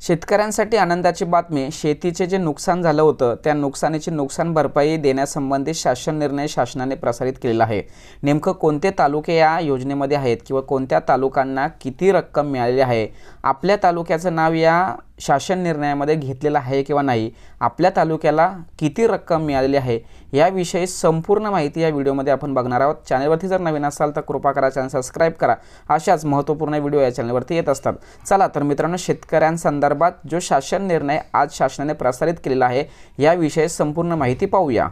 शेतकऱ्यांसाठी आनंदाची बातमी, शेतीचे जे नुकसान झालं होतं त्या नुकसानीची नुकसान भरपाई देण्यासंबंधी शासन निर्णय शासनाने प्रसारित केलेला आहे। नेमकं कोणते तालुके या योजनेमध्ये आहेत किंवा कोणत्या तालुकांना किती रक्कम मिळालेली आहे, आपल्या तालुक्याचं नाव या शासन निर्णयामध्ये घेतलेलं आहे किंवा नाही, आपल्या तालुक्याला किती रक्कम मिळालेली आहे याविषयी संपूर्ण माहिती या व्हिडिओमध्ये आपण बघणार आहोत। चॅनलवरती जर नवीन असाल तर कृपा करा चॅनल सबस्क्राइब करा, अशाच महत्त्वपूर्ण व्हिडिओ या चॅनलवरती येत असतात। चला तर मित्रांनो, शेतकऱ्यांसंदर्भात जो शासन निर्णय आज शासनाने प्रसारित केलेला आहे याविषयी संपूर्ण माहिती पाहूया।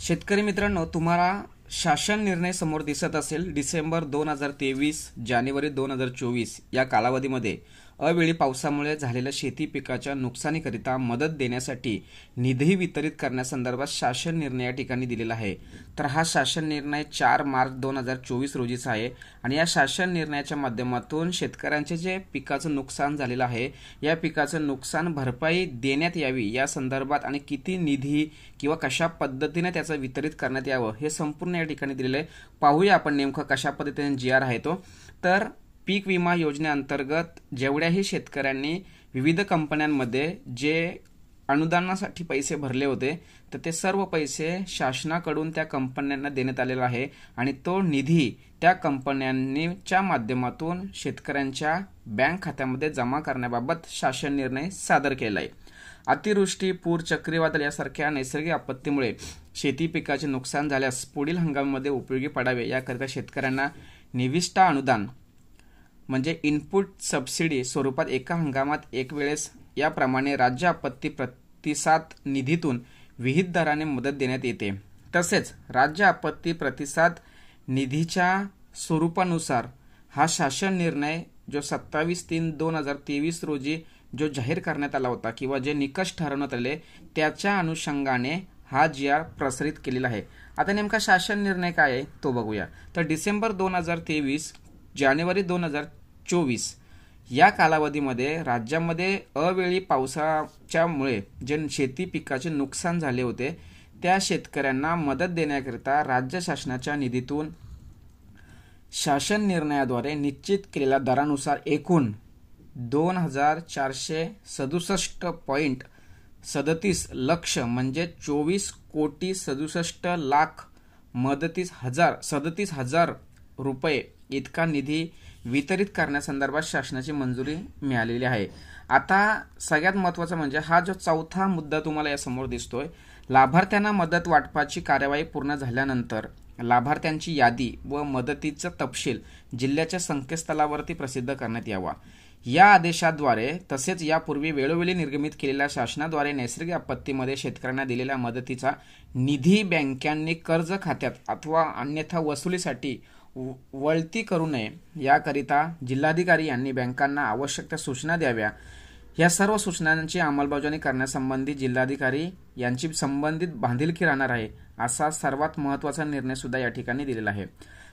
शेतकरी मित्रांनो, तुम्हाला शासन निर्णय समोर दिसत असेल। डिसेंबर 2023 जानेवारी 2024 या कालावधीमध्ये अवेळी पावसामुळे झालेल्या शेती पिकाच्या नुकसानीकरिता मदत देण्यासाठी निधी वितरित करण्यासंदर्भात शासन निर्णय या ठिकाणी दिलेला आहे। तर हा शासन निर्णय 4 मार्च 2024 रोजीचा आहे आणि या शासन निर्णयाच्या माध्यमातून शेतकऱ्यांचे जे पिकाचं नुकसान झालेलं आहे या पिकाचं नुकसान भरपाई देण्यात यावी या संदर्भात आणि किती निधी किंवा कशा पद्धतीने त्याचं वितरित करण्यात यावं हे संपूर्ण या ठिकाणी दिलेलं आहे। पाहूया आपण नेमकं कशा पद्धतीने GR आहे तो। तर पीक विमा योजनेअंतर्गत जेवढ्याही शेतकऱ्यांनी विविध कंपन्यांमध्ये जे अनुदानासाठी पैसे भरले होते तर ते सर्व पैसे शासनाकडून त्या कंपन्यांना देण्यात आलेला आहे आणि तो निधी त्या कंपन्यांच्या माध्यमातून शेतकऱ्यांच्या बँक खात्यामध्ये जमा करण्याबाबत शासन निर्णय सादर केला आहे। अतिवृष्टी, पूर, चक्रीवादळ यासारख्या नैसर्गिक आपत्तीमुळे शेती पिकाचे नुकसान झाल्यास पुढील हंगामामध्ये उपयोगी पडावे याकरिता शेतकऱ्यांना निविष्ठा अनुदान म्हणजे इनपुट सबसिडी स्वरूपात एका हंगामात एक वेळेस याप्रमाणे राज्य आपत्ती प्रतिसाद निधीतून विहित दराने मदत देण्यात येते। तसेच राज्य आपत्ती प्रतिसाद निधीच्या स्वरूपानुसार हा शासन निर्णय जो 27/3/2023 रोजी जो जाहीर करण्यात आला होता किंवा जे निकष ठरवण्यात आले त्याच्या अनुषंगाने हा GR प्रसारित केलेला आहे। आता नेमका शासन निर्णय काय आहे तो बघूया। तर डिसेंबर 2023 जानेवारी 2024 या कालावधीमध्ये राज्यामध्ये अवेळी पावसाच्यामुळे जे शेती पिकाचे नुकसान झाले होते त्या शेतकऱ्यांना मदत देण्याकरिता राज्य शासनाच्या निधीतून शासन निर्णयाद्वारे निश्चित केलेल्या दरानुसार एकूण 2,467.37 लक्ष म्हणजे 24,67,37,000 रुपये इतका निधी वितरित करण्यासंदर्भात शासनाची मंजुरी मिळालेली आहे। आता सगळ्यात महत्त्वाचं म्हणजे हा जो चौथा मुद्दा तुम्हाला यासमोर दिसतोय, लाभार्थ्यांना मदत वाटपाची कार्यवाही पूर्ण झाल्यानंतर लाभार्थ्यांची यादी व मदतीचा तपशील जिल्ह्याच्या संकेतस्थळावरती प्रसिद्ध करण्यात यावा। या आदेशाद्वारे तसेच यापूर्वी वेळोवेळी निर्गमित केलेल्या शासनाद्वारे नैसर्गिक आपत्तीमध्ये शेतकऱ्यांना दिलेल्या मदतीचा निधी बँकांनी कर्ज खात्यात अथवा अन्यथा वसुलीसाठी वळती करू नये याकरिता जिल्हाधिकारी यांनी बँकांना आवश्यक त्या सूचना द्याव्या। या सर्व सूचनांची अंमलबजावणी करण्यासंबंधी जिल्हाधिकारी यांची संबंधित बांधिलकी राहणार आहे असा सर्वात महत्त्वाचा निर्णय सुद्धा या ठिकाणी दिलेला आहे।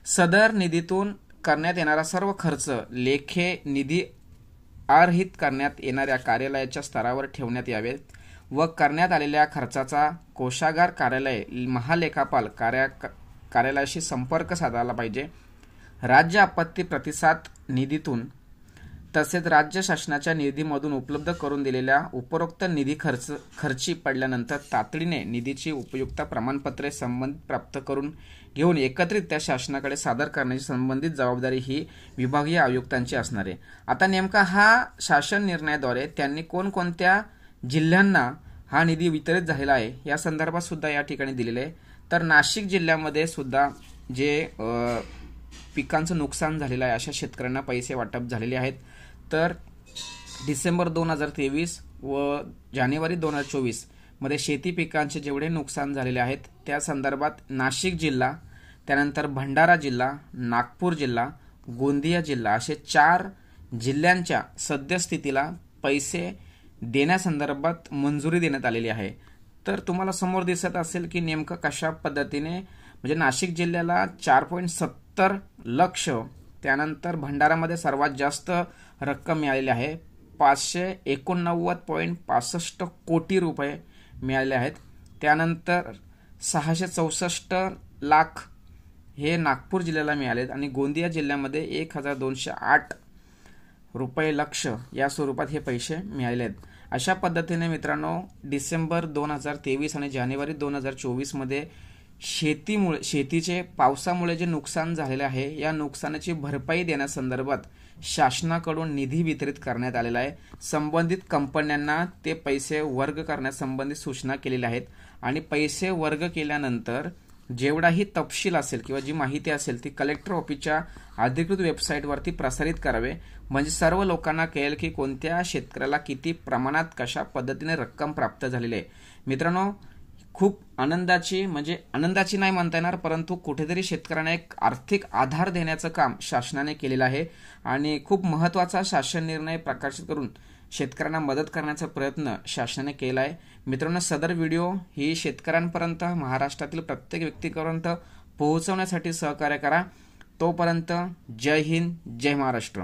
सदर निधीतून करण्यात येणारा सर्व खर्च लेखे निधी अर्हित करण्यात येणाऱ्या कार्यालयाच्या स्तरावर ठेवण्यात यावेत व करण्यात आलेल्या खर्चाचा कोषागार कार्यालय महालेखापाल कार्यालयाशी संपर्क साधायला पाहिजे। राज्य आपत्ती प्रतिसाद निधीतून तसेच राज्य शासनाच्या निधीमधून उपलब्ध करून दिलेल्या उपरोक्त निधी खर्ची पडल्यानंतर तातडीने निधीची उपयुक्तता प्रमाणपत्रे संबंधित प्राप्त करून घेऊन एकत्रित त्या शासनाकडे सादर करण्याची संबंधित जबाबदारी ही विभागीय आयुक्तांची असणार आहे। आता नेमका हा शासन निर्णयाद्वारे त्यांनी कोणकोणत्या जिल्ह्यांना हा निधी वितरित झालेला आहे या संदर्भात सुद्धा या ठिकाणी दिलेले आहे। तर नाशिक जिल्ह्यामध्ये सुद्धा जे पिकांचं नुकसान झालेलं आहे अशा शेतकऱ्यांना पैसे वाटप झालेले आहेत। तर डिसेंबर 2023 व जानेवारी 2024 मध्ये शेती पिकांचे जेवढे नुकसान झालेले आहेत त्या संदर्भात नाशिक जिल्हा, त्यानंतर भंडारा जिल्हा, नागपूर जिल्हा, गोंदिया जिल्हा असे 4 जिल्ह्यांच्या सद्यस्थितीला पैसे देण्यासंदर्भात मंजुरी देण्यात आलेली आहे। तर तुम्हाला समोर दिसत असेल की नेमकं कशा पद्धतीने म्हणजे नाशिक जिल्ह्याला 4.70 लक्ष, त्यानंतर भंडारामध्ये सर्वात जास्त रक्कम मिळालेली आहे 589.65 कोटी रुपये मिळाले आहेत। त्यानंतर 664 लाख हे नागपूर जिल्ह्याला मिळालेत आणि गोंदिया जिल्ह्यामध्ये 1208 रुपये लक्ष या स्वरूपात हे पैसे मिळाले आहेत. अशा पद्धतीने मित्रांनो डिसेंबर 2023 आणि जानेवारी 2024 मध्ये शेतीचे पावसामुळे जे नुकसान झालेले आहे या नुकसानाची भरपाई देण्यासंदर्भात शासनाकडून निधी वितरित करण्यात आलेला आहे. संबंधित कंपन्यांना ते पैसे वर्ग करण्यासंबंधी सूचना केलेल्या आहेत आणि पैसे वर्ग केल्यानंतर जेवढाही तपशील असेल किंवा जी माहिती असेल ती कलेक्टर ऑफिसच्या अधिकृत वेबसाईटवरती प्रसारित करावे, म्हणजे सर्व लोकांना कळेल की कोणत्या शेतकऱ्याला किती प्रमाणात कशा पद्धतीने रक्कम प्राप्त झालेली आहे. मित्रांनो खूप आनंदाची नाही म्हणता येणार, परंतु कुठेतरी शेतकऱ्यांना एक आर्थिक आधार देण्याचं काम शासनाने केलेलं आहे आणि खूप महत्त्वाचा शासन निर्णय प्रकाशित करून शेतकऱ्यांना मदत करण्याचा प्रयत्न शासनाने केला आहे. मित्रांनो सदर व्हिडिओ ही शेतकऱ्यांपर्यंत महाराष्ट्रातील प्रत्येक व्यक्तीपर्यंत पोहोचवण्यासाठी सहकार्य करा. तोपर्यंत जय हिंद, जय महाराष्ट्र.